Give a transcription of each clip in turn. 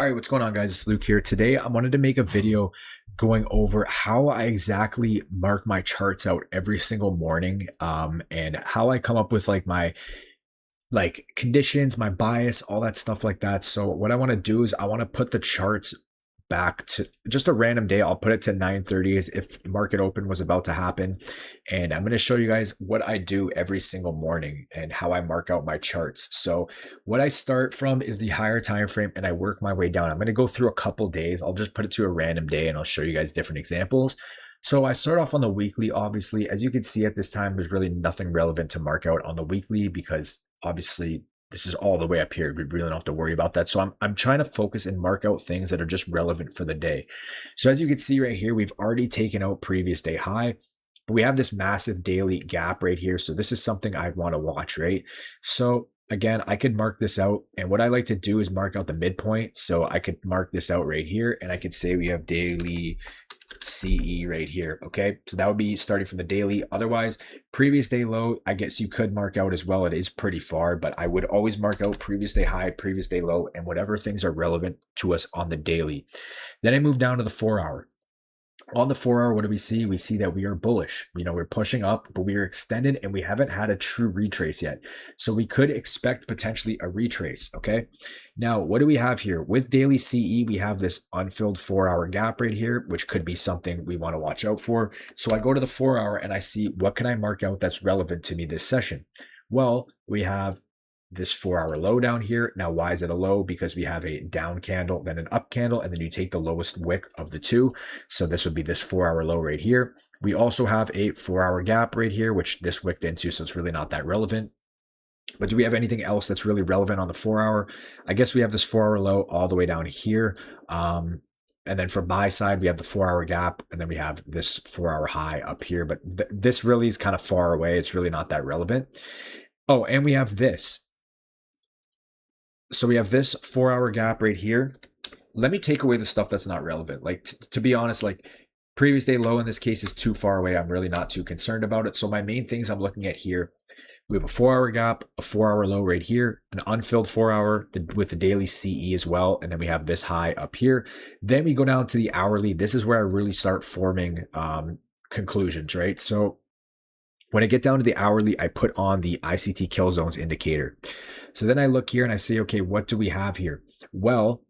All right, what's going on, guys? It's Luke here. Today, I wanted to make a video going over how I exactly mark my charts out every single morning, and how I come up with like my conditions, my bias, all that stuff like that. So what I want to do is I want to put the charts back to just a random day. I'll put it to 9:30 as if market open was about to happen. And I'm going to show you guys what I do every single morning and how I mark out my charts. So what I start from is the higher time frame and I work my way down. I'm going to go through a couple days. I'll just put it to a random day and I'll show you guys different examples. So I start off on the weekly. Obviously, as you can see at this time, there's really nothing relevant to mark out on the weekly because obviously this is all the way up here. We really don't have to worry about that. So I'm trying to focus and mark out things that are just relevant for the day. So as you can see right here, we've already taken out previous day high, but we have this massive daily gap right here. So this is something I'd want to watch, right? So again, I could mark this out, and what I like to do is mark out the midpoint. So I could mark this out right here, and I could say we have daily CE right here. Okay, so that would be starting from the daily. Otherwise, previous day low, I guess you could mark out as well. It is pretty far, but I would always mark out previous day high, previous day low, and whatever things are relevant to us on the daily. Then I move down to the 4 hour. On the 4 hour, what do we see? We see that we are bullish. We're pushing up, but we are extended and we haven't had a true retrace yet. So we could expect potentially a retrace. Okay. Now, what do we have here? With daily CE, we have this unfilled 4 hour gap right here, which could be something we want to watch out for. So I go to the 4 hour and I see what can I mark out that's relevant to me this session? Well, we have this 4 hour low down here. Now, why is it a low? Because we have a down candle, then an up candle, and then you take the lowest wick of the two. So this would be this 4 hour low right here. We also have a 4 hour gap right here, which this wicked into, so it's really not that relevant. But do we have anything else that's really relevant on the 4 hour? I guess we have this 4 hour low all the way down here. And then for buy side, we have the 4 hour gap, and then we have this 4 hour high up here. But this really is kind of far away. It's really not that relevant. Oh, and we have this. So we have this 4 hour gap right here. Let me take away the stuff that's not relevant. Like, to be honest, like previous day low in this case is too far away. I'm really not too concerned about it. So my main things I'm looking at here, we have a 4 hour gap, a 4 hour low right here, an unfilled 4 hour with the daily CE as well. And then we have this high up here. Then we go down to the hourly. This is where I really start forming conclusions, right? So when I get down to the hourly, I put on the ICT kill zones indicator. So then I look here and I say, okay, what do we have here? Well,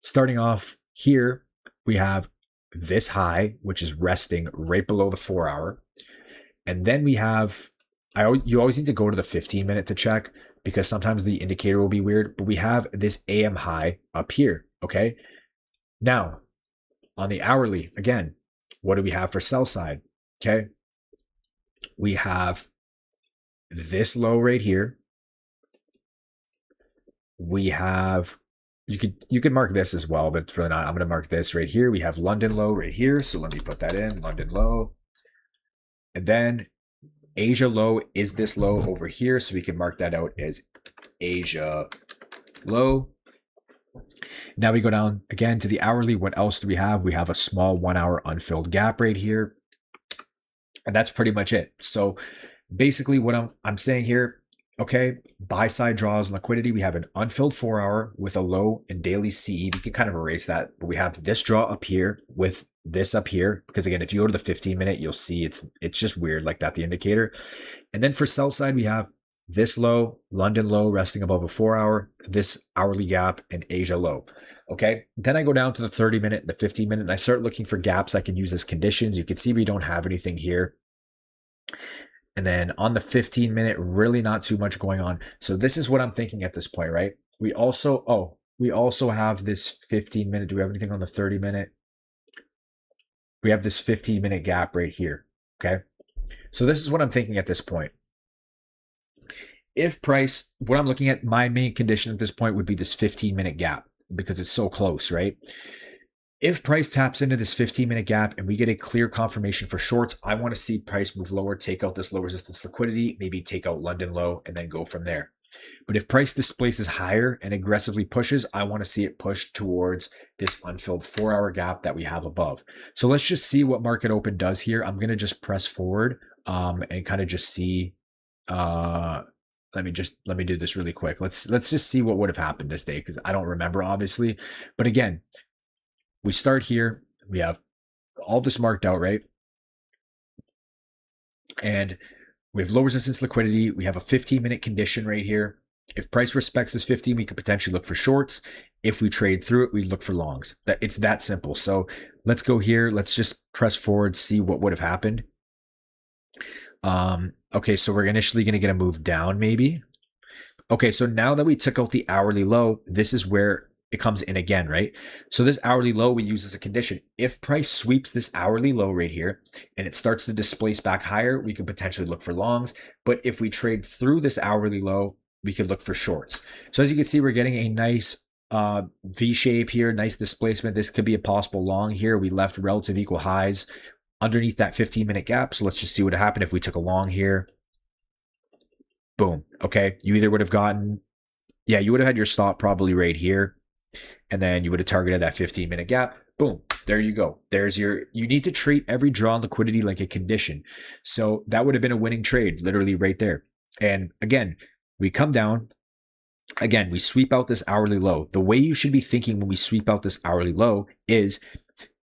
starting off here, we have this high, which is resting right below the 4 hour. And then we have, you always need to go to the 15-minute to check because sometimes the indicator will be weird, but we have this AM high up here, okay? Now, on the hourly, again, what do we have for sell side, okay? We have this low right here. We have, you could mark this as well, but it's really not. I'm going to mark this right here. We have London low right here. So let me put that in, London low. And then Asia low is this low over here. So we can mark that out as Asia low. Now we go down again to the hourly. What else do we have? We have a small 1 hour unfilled gap right here. And that's pretty much it. So basically what I'm saying here, okay, buy side draws and liquidity. We have an unfilled 4 hour with a low and daily CE. We can kind of erase that, but we have this draw up here with this up here. Because again, if you go to the 15-minute, you'll see it's just weird like that, the indicator. And then for sell side, we have this low, London low resting above a 4 hour, this hourly gap, and Asia low. Okay. Then I go down to the 30-minute, the 15-minute, and I start looking for gaps I can use as conditions. You can see we don't have anything here. And then on the 15-minute, really not too much going on. So this is what I'm thinking at this point, right? We also have this 15-minute. Do we have anything on the 30-minute? We have this 15-minute gap right here. Okay. So this is what I'm thinking at this point. If price, what I'm looking at, my main condition at this point would be this 15-minute gap because it's so close, right? If price taps into this 15-minute gap and we get a clear confirmation for shorts, I want to see price move lower, take out this low resistance liquidity, maybe take out London low and then go from there. But if price displaces higher and aggressively pushes, I want to see it push towards this unfilled 4 hour gap that we have above. So let's just see what market open does here. I'm going to just press forward and kind of just see let me do this really quick. Let's just see what would have happened this day, because I don't remember, obviously. But again, we start here. We have all this marked out, right? And we have low resistance liquidity. We have a 15-minute condition right here. If price respects this 15, we could potentially look for shorts. If we trade through it, we look for longs. It's that simple. So let's go here. Let's just press forward, see what would have happened. Okay, so we're initially going to get a move down maybe. Okay, so now that we took out the hourly low, this is where it comes in again, right? So this hourly low we use as a condition. If price sweeps this hourly low right here and it starts to displace back higher, we could potentially look for longs. But if we trade through this hourly low, we could look for shorts. So as you can see, we're getting a nice V shape here, nice displacement. This could be a possible long here. We left relative equal highs underneath that 15-minute gap. So let's just see what happened if we took a long here. Boom. Okay. You either would have gotten, yeah, you would have had your stop probably right here. And then you would have targeted that 15-minute gap. Boom. There you go. There's your, you need to treat every draw on liquidity like a condition. So that would have been a winning trade, literally right there. And again, we come down. Again, we sweep out this hourly low. The way you should be thinking when we sweep out this hourly low is,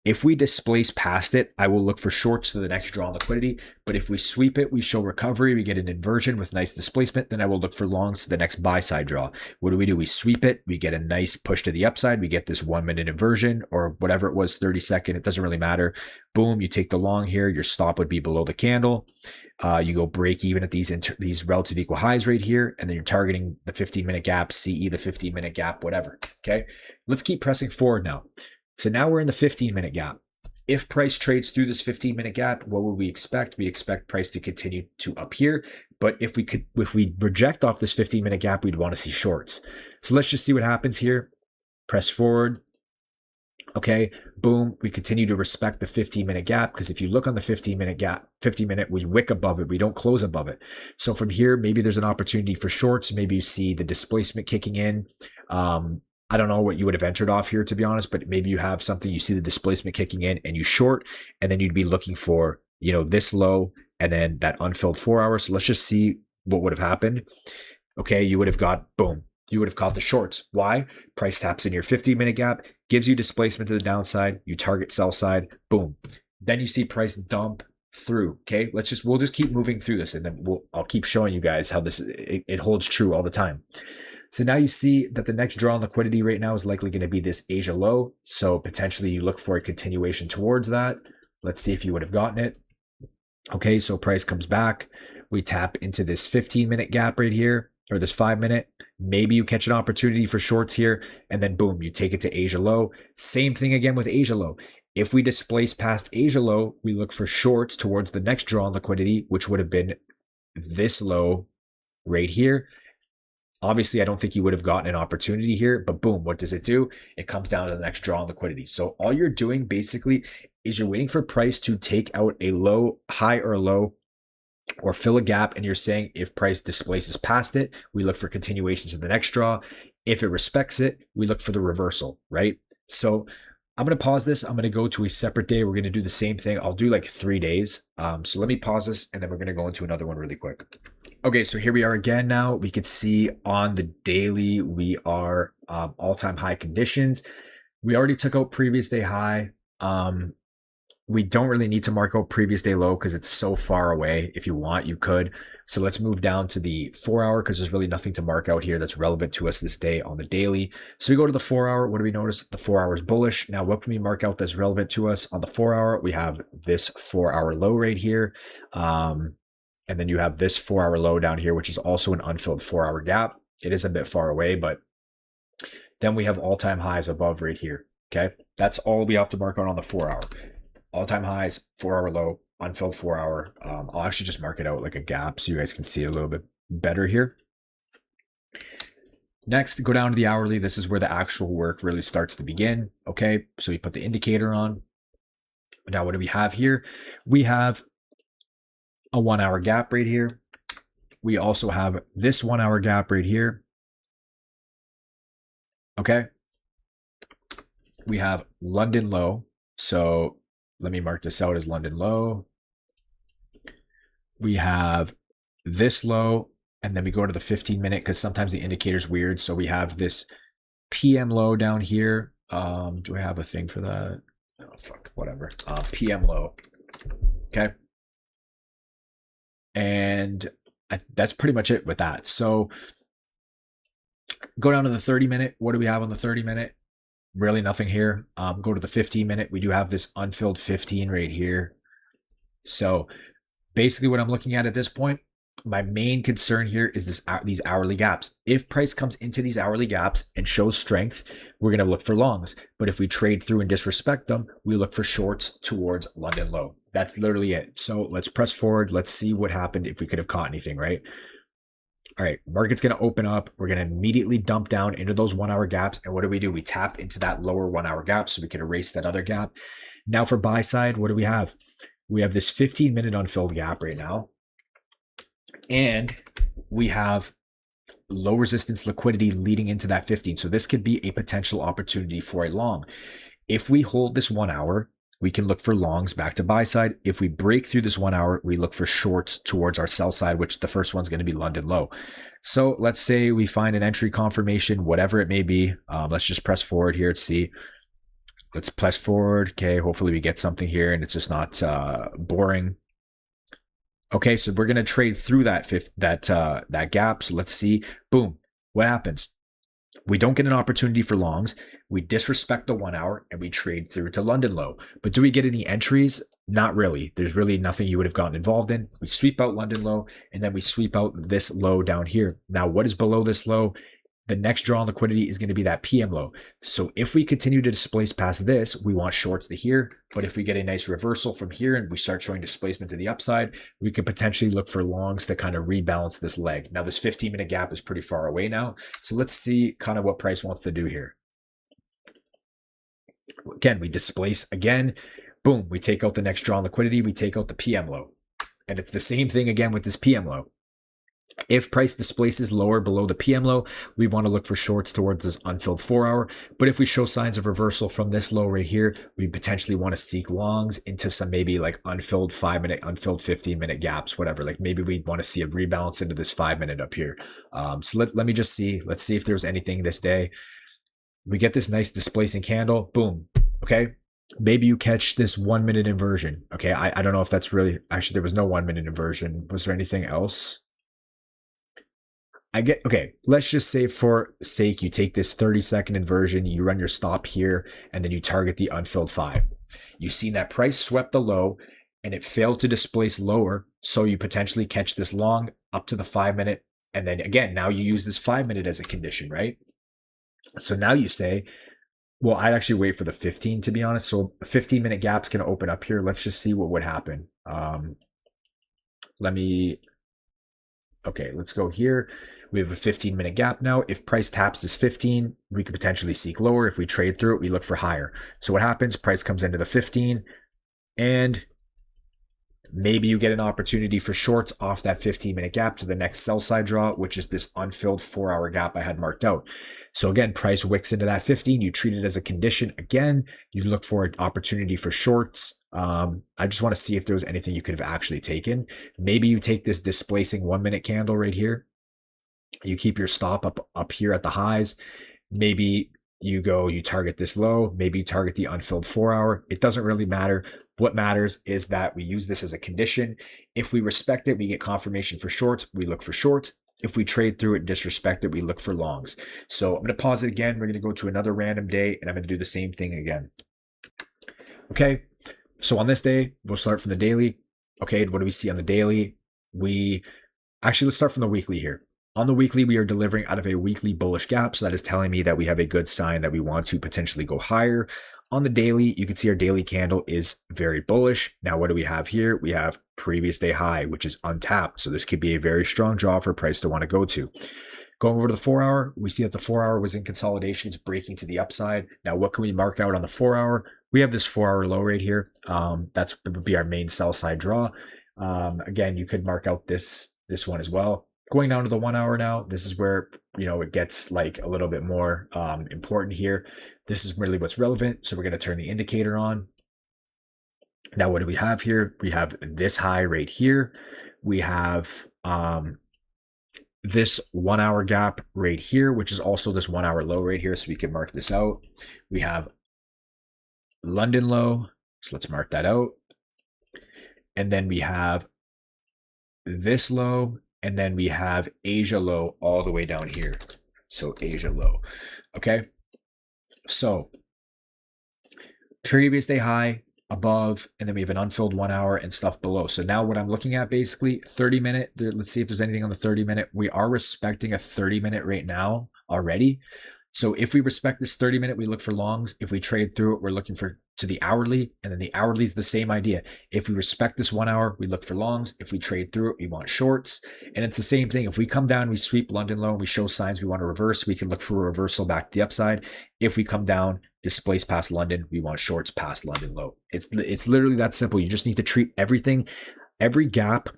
if we displace past it, I will look for shorts to the next draw on liquidity. But if we sweep it, we show recovery, we get an inversion with nice displacement, then I will look for longs to the next buy side draw. What do? We sweep it, we get a nice push to the upside, we get this 1 minute inversion or whatever it was, 30-second, it doesn't really matter. Boom, you take the long here, your stop would be below the candle. You go break even at these relative equal highs right here, and then you're targeting the 15-minute gap, CE, the 15-minute gap, whatever. Okay, let's keep pressing forward now. So now we're in the 15-minute gap. If price trades through this 15-minute gap, what would we expect? We expect price to continue to up here. But if we reject off this 15-minute gap, we'd want to see shorts. So let's just see what happens here. Press forward. Okay, boom. We continue to respect the 15-minute gap, because if you look on the 15-minute gap, 15-minute, we wick above it. We don't close above it. So from here, maybe there's an opportunity for shorts. Maybe you see the displacement kicking in. I don't know what you would have entered off here, to be honest, but maybe you have something, you see the displacement kicking in and you short, and then you'd be looking for, you know, this low and then that unfilled 4 hours. So let's just see what would have happened. Okay, you would have got, boom, you would have caught the shorts. Why? Price taps in your 15-minute gap, gives you displacement to the downside, you target sell side, boom. Then you see price dump through. Okay, we'll just keep moving through this, and then I'll keep showing you guys how this it holds true all the time. So now you see that the next draw on liquidity right now is likely going to be this Asia low. So potentially you look for a continuation towards that. Let's see if you would have gotten it. Okay, so price comes back. We tap into this 15-minute gap right here, or this 5-minute. Maybe you catch an opportunity for shorts here, and then boom, you take it to Asia low. Same thing again with Asia low. If we displace past Asia low, we look for shorts towards the next draw on liquidity, which would have been this low right here. Obviously, I don't think you would have gotten an opportunity here, but boom, what does it do? It comes down to the next draw on liquidity. So all you're doing basically is you're waiting for price to take out a low, high or low, or fill a gap, and you're saying if price displaces past it, we look for continuation to the next draw. If it respects it, we look for the reversal, right? So I'm going to pause this. I'm going to go to a separate day. We're going to do the same thing. I'll do like 3 days. So let me pause this, and then we're going to go into another one really quick. Okay, so here we are again now. We could see on the daily, we are all-time high conditions. We already took out previous day high. We don't really need to mark out previous day low because it's so far away. If you want, you could. So let's move down to the 4 hour, because there's really nothing to mark out here that's relevant to us this day on the daily. So we go to the 4 hour. What do we notice? The 4 hour is bullish. Now, what can we mark out that's relevant to us on the 4 hour? We have this 4 hour low right here. And then you have this 4 hour low down here, which is also an unfilled 4 hour gap. It is a bit far away, but then we have all-time highs above right here. Okay, that's all we have to mark out on the 4 hour. All-time highs, 4 hour low, unfilled 4 hour. I'll actually just mark it out like a gap so you guys can see a little bit better here. Next, go down to the hourly. This is where the actual work really starts to begin. Okay, so you put the indicator on. Now, what do we have here? We have a 1 hour gap right here. We also have this 1 hour gap right here. Okay. We have London low. So let me mark this out as London low. We have this low, and then we go to the 15-minute because sometimes the indicator's weird. So we have this PM low down here. Do I have a thing for that? Oh, fuck, whatever. PM low. Okay. And that's pretty much it with that. So go down to the 30-minute. What do we have on the 30-minute? Really nothing here. Go to the 15-minute. We do have this unfilled 15 right here. So basically what I'm looking at this point, my main concern here is these hourly gaps. If price comes into these hourly gaps and shows strength, we're going to look for longs. But if we trade through and disrespect them, we look for shorts towards London low. That's literally it. So let's press forward. Let's see what happened if we could have caught anything, right? All right, market's going to open up. We're going to immediately dump down into those 1 hour gaps. And what do? We tap into that lower 1 hour gap so we can erase that other gap. Now for buy side, what do we have? We have this 15-minute unfilled gap right now. And we have low resistance liquidity leading into that 15. So this could be a potential opportunity for a long. If we hold this 1 hour, we can look for longs back to buy side. If we break through this 1 hour, we look for shorts towards our sell side, which the first one's going to be London low. So let's say we find an entry confirmation, whatever it may be. Let's just press forward here to see. Let's press forward. Okay, hopefully we get something here and it's just not boring. Okay, so we're gonna trade through that gap. So let's see. Boom. What happens? We don't get an opportunity for longs. We disrespect the 1 hour and we trade through to London low. But do we get any entries? Not really. There's really nothing you would have gotten involved in. We sweep out London low and then we sweep out this low down here. Now, what is below this low? The next draw on liquidity is going to be that PM low. So if we continue to displace past this, we want shorts to here. But if we get a nice reversal from here and we start showing displacement to the upside, we could potentially look for longs to kind of rebalance this leg. Now this 15-minute gap is pretty far away now. So let's see kind of what price wants to do here. Again, we displace again. Boom, we take out the next draw on liquidity. We take out the PM low. And it's the same thing again with this PM low. If price displaces lower below the PM low, we want to look for shorts towards this unfilled 4 hour. But if we show signs of reversal from this low right here, we potentially want to seek longs into some maybe like unfilled 5-minute, unfilled 15-minute gaps, whatever. Like maybe we want to see a rebalance into this 5-minute up here. So let me just see. Let's see if there's anything this day. We get this nice displacing candle. Boom. Okay. Maybe you catch this 1-minute inversion. Okay. I don't know if that's really, actually there was no 1-minute inversion. Was there anything else? Okay, let's just say for sake, you take this 30-second inversion, you run your stop here, and then you target the unfilled 5. You see that price swept the low, and it failed to displace lower, so you potentially catch this long up to the 5-minute, and then again, now you use this 5-minute as a condition, right? So now you say, well, I'd actually wait for the 15, to be honest. So a 15-minute gap's going to open up here. Let's just see what would happen. Okay, let's go here. We have a 15-minute gap now. If price taps this 15, we could potentially seek lower. If we trade through it, we look for higher. So what happens? Price comes into the 15, and maybe you get an opportunity for shorts off that 15-minute gap to the next sell side draw, which is this unfilled 4-hour gap I had marked out. So again, price wicks into that 15. You treat it as a condition. Again, you look for an opportunity for shorts. I just want to see if there was anything you could have actually taken. Maybe you take this displacing 1-minute candle right here. You keep your stop up here at the highs. Maybe you target this low. Maybe you target the unfilled 4-hour. It doesn't really matter. What matters is that we use this as a condition. If we respect it, we get confirmation for shorts. We look for shorts. If we trade through it and disrespect it, we look for longs. So I'm going to pause it again. We're going to go to another random day, and I'm going to do the same thing again. Okay. So on this day, we'll start from the daily. Okay, what do we see on the daily? Let's start from the weekly here. On the weekly, we are delivering out of a weekly bullish gap. So that is telling me that we have a good sign that we want to potentially go higher. On the daily, you can see our daily candle is very bullish. Now, what do we have here? We have previous day high, which is untapped. So this could be a very strong draw for price to want to go to. Going over to the 4-hour, we see that the 4-hour was in consolidation. It's breaking to the upside. Now, what can we mark out on the 4-hour? We have this 4-hour low right here. That's would be our main sell side draw. Again, you could mark out this one as well. Going down to the 1-hour now, this is where, it gets like a little bit more important here. This is really what's relevant. So we're going to turn the indicator on. Now, what do we have here? We have this high right here. We have this 1 hour gap right here, which is also this 1 hour low right here. So we can mark this out. We have London low. So let's mark that out. And then we have this low, and then we have Asia low all the way down here. So Asia low. Okay. So previous day high above, and then we have an unfilled 1 hour and stuff below. So now what I'm looking at, basically 30-minute, let's see if there's anything on the 30-minute. We are respecting a 30-minute right now already. So if we respect this 30-minute, we look for longs. If we trade through it, we're looking for to the hourly, and then the hourly is the same idea. If we respect this 1 hour, we look for longs. If we trade through it, we want shorts. And it's the same thing. If we come down, we sweep London low, and we show signs we want to reverse, we can look for a reversal back to the upside. If we come down, displace past London, we want shorts past London low. It's literally that simple. You just need to treat everything, every gap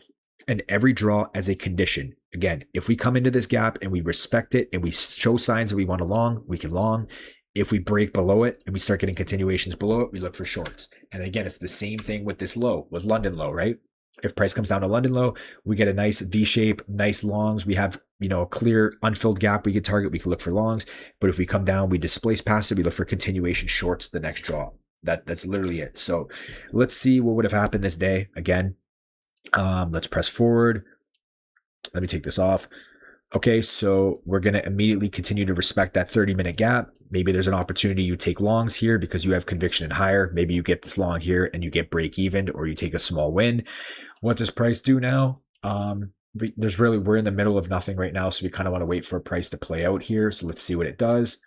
and every draw as a condition. Again, if we come into this gap and we respect it and we show signs that we want a long, we can long. If we break below it and we start getting continuations below it, we look for shorts. And again, it's the same thing with this low, with London low, right? If price comes down to London low, we get a nice V shape, nice longs. We have, a clear unfilled gap we can target. We can look for longs. But if we come down, we displace past it, we look for continuation shorts the next draw. That's literally it. So let's see what would have happened this day. Again, let's press forward. Let me take this off. Okay, so we're going to immediately continue to respect that 30-minute gap. Maybe there's an opportunity you take longs here because you have conviction in higher. Maybe you get this long here and you get break even, or you take a small win. What does price do now? We're in the middle of nothing right now, so we kind of want to wait for a price to play out here. So let's see what it does.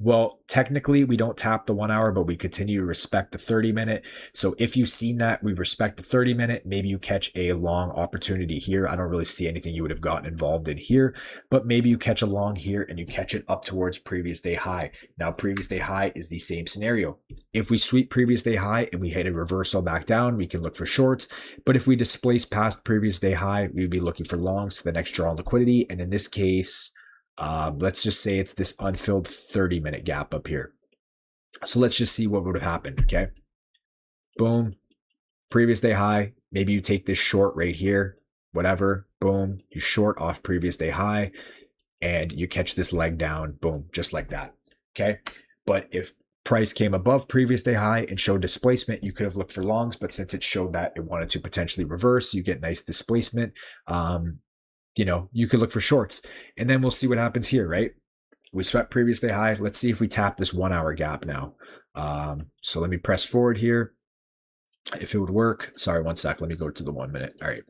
Well, technically we don't tap the 1 hour, but we continue to respect the 30-minute. So if you've seen that we respect the 30-minute, maybe you catch a long opportunity here. I don't really see anything you would have gotten involved in here, but maybe you catch a long here and you catch it up towards previous day high. Now, previous day high is the same scenario. If we sweep previous day high and we hit a reversal back down, we can look for shorts. But if we displace past previous day high, we'd be looking for longs to the next draw on liquidity. And in this case, let's just say it's this unfilled 30-minute gap up here. So let's just see what would have happened. Okay. Boom. Previous day high. Maybe you take this short right here, whatever. Boom. You short off previous day high and you catch this leg down. Boom. Just like that. Okay. But if price came above previous day high and showed displacement, you could have looked for longs, but since it showed that it wanted to potentially reverse, you get nice displacement. You could look for shorts, and then we'll see what happens here, right? We swept previous day high. Let's see if we tap this 1 hour gap now. So let me press forward here. If it would work. Sorry, 1 sec. Let me go to the 1 minute. All right.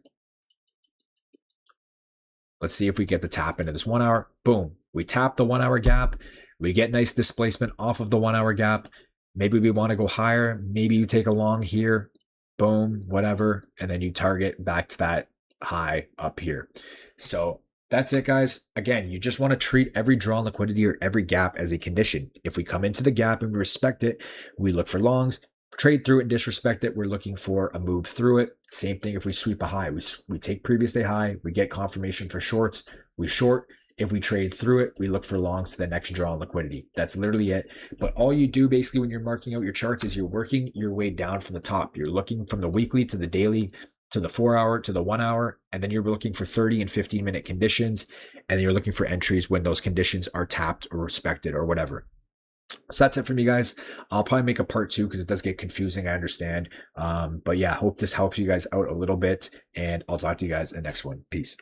Let's see if we get the tap into this 1 hour. Boom. We tap the 1 hour gap. We get nice displacement off of the 1 hour gap. Maybe we want to go higher. Maybe you take a long here. Boom, whatever. And then you target back to that high up here. So that's it, guys. Again, you just want to treat every draw on liquidity or every gap as a condition. If we come into the gap and we respect it, we look for longs. Trade through it and disrespect it, we're looking for a move through it. Same thing if we sweep a high. We take previous day high, we get confirmation for shorts, we short. If we trade through it, we look for longs to the next draw on liquidity. That's literally it. But all you do basically when you're marking out your charts is you're working your way down from the top. You're looking from the weekly to the daily, to the 4 hour, to the 1 hour, and then you're looking for 30 and 15-minute conditions, and then you're looking for entries when those conditions are tapped or respected or whatever. So that's it for me, guys. I'll probably make a part 2 because it does get confusing, I understand. But yeah, hope this helps you guys out a little bit, and I'll talk to you guys in the next one. Peace.